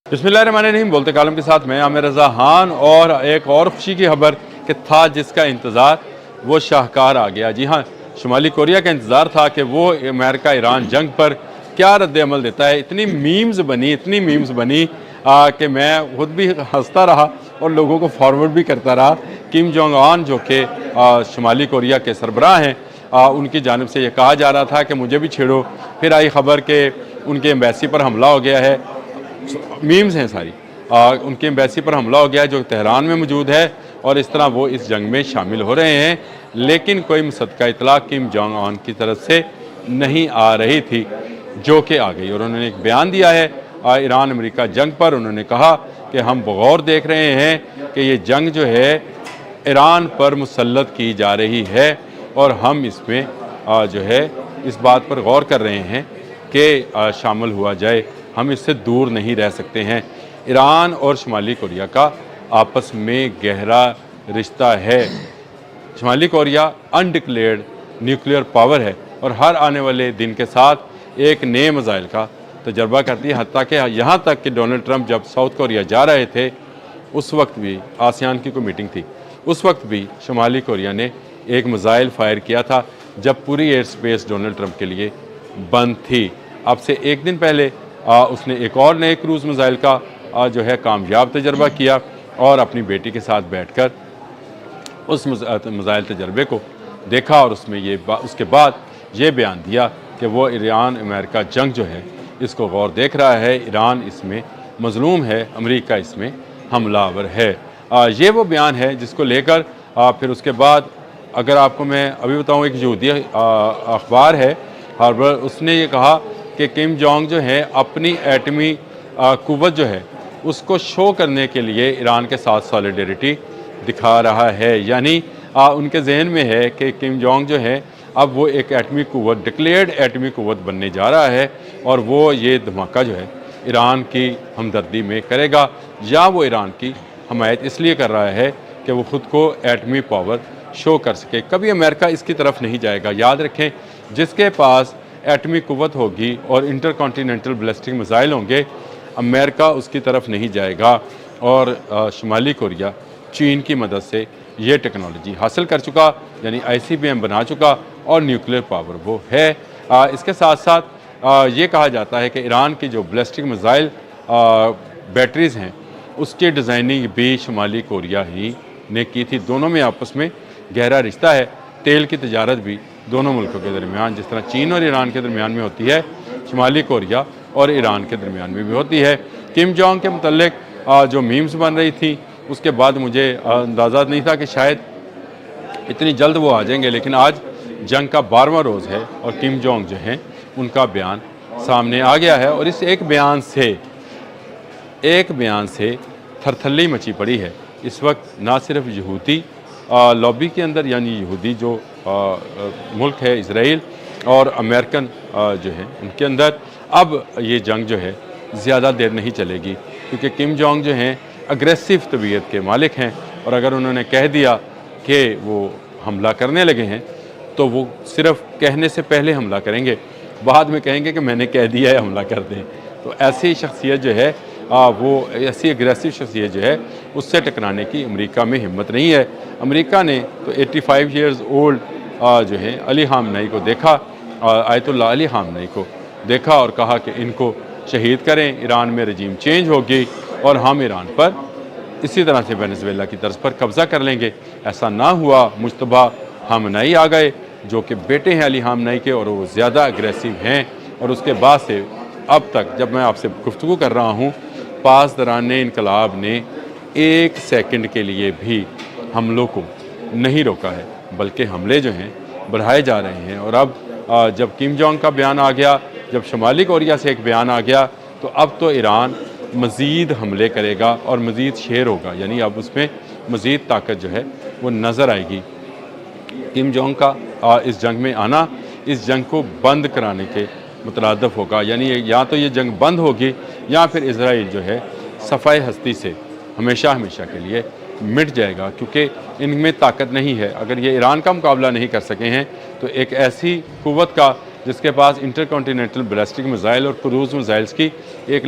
बिस्मिल्लाहिर्रहमानिर्रहीम। बोलते कालम के साथ मैं आमिर रज़ा खान और एक और खुशी की खबर कि था जिसका इंतज़ार वो शाहकार आ गया। जी हाँ, शुमाली कोरिया का इंतज़ार था कि वो अमेरिका ईरान जंग पर क्या रद्द अमल देता है। इतनी मीम्स बनी कि मैं खुद भी हंसता रहा और लोगों को फॉरवर्ड भी करता रहा। किम जोंग उन जो कि शुमाली कोरिया के सरबराह हैं, उनकी जानिब से ये कहा जा रहा था कि मुझे भी छेड़ो। फिर आई खबर कि उनके एम्बेसी पर हमला हो गया है। मीम्स हैं सारी। उनकी एम्बेसी पर हमला हो गया जो तेहरान में मौजूद है और इस तरह वो इस जंग में शामिल हो रहे हैं, लेकिन कोई मुसद्दक़ा इत्तला किम जोंग उन की तरफ से नहीं आ रही थी जो कि आ गई। और उन्होंने एक बयान दिया है ईरान अमेरिका जंग पर। उन्होंने कहा कि हम बगौर देख रहे हैं कि ये जंग जो है ईरान पर मुसल्लत की जा रही है और हम इसमें जो है इस बात पर गौर कर रहे हैं कि शामिल हुआ जाए। हम इससे दूर नहीं रह सकते हैं। ईरान और शुमाली कोरिया का आपस में गहरा रिश्ता है। शुमाली कोरिया अनडिक्लेयर्ड न्यूक्लियर पावर है और हर आने वाले दिन के साथ एक नए मिसाइल का तजर्बा करती है। हत्ता कि यहाँ तक कि डोनाल्ड ट्रंप जब साउथ कोरिया जा रहे थे, उस वक्त भी आसियान की कोई मीटिंग थी, उस वक्त भी शुमाली कोरिया ने एक मिसाइल फायर किया था जब पूरी एयर स्पेस डोनाल्ड ट्रंप के लिए बंद थी। अब से एक दिन पहले उसने एक और नए क्रूज़ मिसाइल का जो है कामयाब तजर्बा किया और अपनी बेटी के साथ बैठकर उस मिसाइल तजर्बे को देखा और उसमें उसके बाद ये बयान दिया कि वो ईरान अमेरिका जंग जो है इसको गौर देख रहा है। ईरान इसमें मजलूम है, अमेरिका इसमें हमलावर है। ये वो बयान है जिसको लेकर फिर उसके बाद अगर आपको मैं अभी बताऊँ, एक यहूदी अखबार है हार्बर, उसने ये कहा कि किम जोंग जो है अपनी एटमी कुव्वत जो है उसको शो करने के लिए ईरान के साथ सॉलिडरिटी दिखा रहा है। यानी उनके जहन में है कि किम जोंग जो है अब वो एक एटमी कुव्वत, डिक्लेयर्ड एटमी कुव्वत बनने जा रहा है और वो ये धमाका जो है ईरान की हमदर्दी में करेगा, या वो ईरान की हमायत इसलिए कर रहा है कि वो ख़ुद को एटमी पावर शो कर सके। कभी अमेरिका इसकी तरफ नहीं जाएगा। याद रखें, जिसके पास एटमी कुव्वत होगी और इंटरकॉन्टिनेंटल बैलिस्टिक मिसाइल होंगे, अमेरिका उसकी तरफ नहीं जाएगा। और शुमाली कोरिया चीन की मदद से ये टेक्नोलॉजी हासिल कर चुका, यानी ICBM बना चुका और न्यूक्लियर पावर वो है। इसके साथ साथ ये कहा जाता है कि ईरान की जो बैलिस्टिक मिसाइल बैटरीज़ हैं उसकी डिज़ाइनिंग भी शुमाली कोरिया ही ने की थी। दोनों में आपस में गहरा रिश्ता है। तेल की तजारत भी दोनों मुल्कों के दरमियान, जिस तरह चीन और ईरान के दरमियान में होती है, शुमाली कोरिया और ईरान के दरमियान में भी होती है। किम जोंग के मुतल्लिक जो मीम्स बन रही थी उसके बाद मुझे अंदाज़ा नहीं था कि शायद इतनी जल्द वो आ जाएंगे, लेकिन आज जंग का 12वां रोज़ है और किम जोंग जो हैं उनका बयान सामने आ गया है। और इस एक बयान से थरथल्ली मची पड़ी है इस वक्त, ना सिर्फ यहूदी लॉबी के अंदर, यानी यहूदी जो मुल्क है इज़राइल, और अमेरिकन जो है उनके अंदर। अब ये जंग जो है ज़्यादा देर नहीं चलेगी क्योंकि किम जोंग जो हैं अग्रेसिव तबीयत के मालिक हैं और अगर उन्होंने कह दिया कि वो हमला करने लगे हैं तो वो सिर्फ कहने से पहले हमला करेंगे, बाद में कहेंगे कि मैंने कह दिया है हमला कर दें। तो ऐसी शख्सियत जो है वो ऐसी अग्रेसिव शख्सियत जो है उससे टकराने की अमेरिका में हिम्मत नहीं है। अमेरिका ने तो 85 ईयर्स ओल्ड जो है अली खामनेई को देखा, आयतुल्लाह अली खामनेई को देखा और कहा कि इनको शहीद करें, ईरान में रजीम चेंज होगी और हम ईरान पर इसी तरह से वेनेजुएला की तर्ज पर कब्ज़ा कर लेंगे। ऐसा ना हुआ, मुश्तबा खामनेई आ गए जो कि बेटे हैं अली खामनेई के और वो ज़्यादा अग्रेसिव हैं। और उसके बाद से अब तक जब मैं आपसे गुफ्तगू कर रहा हूँ, पासदारान इनकलाब ने एक सेकंड के लिए भी हमलों को नहीं रोका है, बल्कि हमले जो हैं बढ़ाए जा रहे हैं। और अब जब किम जोंग का बयान आ गया, जब शुमाली कोरिया से एक बयान आ गया, तो अब तो ईरान मज़ीद हमले करेगा और मज़ीद शेर होगा, यानी अब उसमें मज़ीद ताकत जो है वो नज़र आएगी। किम जोंग का इस जंग में आना इस जंग को बंद कराने के मुतरादफ होगा, यानी या तो ये जंग बंद होगी या फिर इज़राइल जो है सफ़ाई हस्ती से हमेशा हमेशा के लिए मिट जाएगा, क्योंकि इनमें ताकत नहीं है। अगर ये ईरान का मुकाबला नहीं कर सके हैं तो एक ऐसी कुव्वत का जिसके पास इंटरकॉन्टिनेंटल बैलिस्टिक मिसाइल और क्रूज़ मिसाइल्स की एक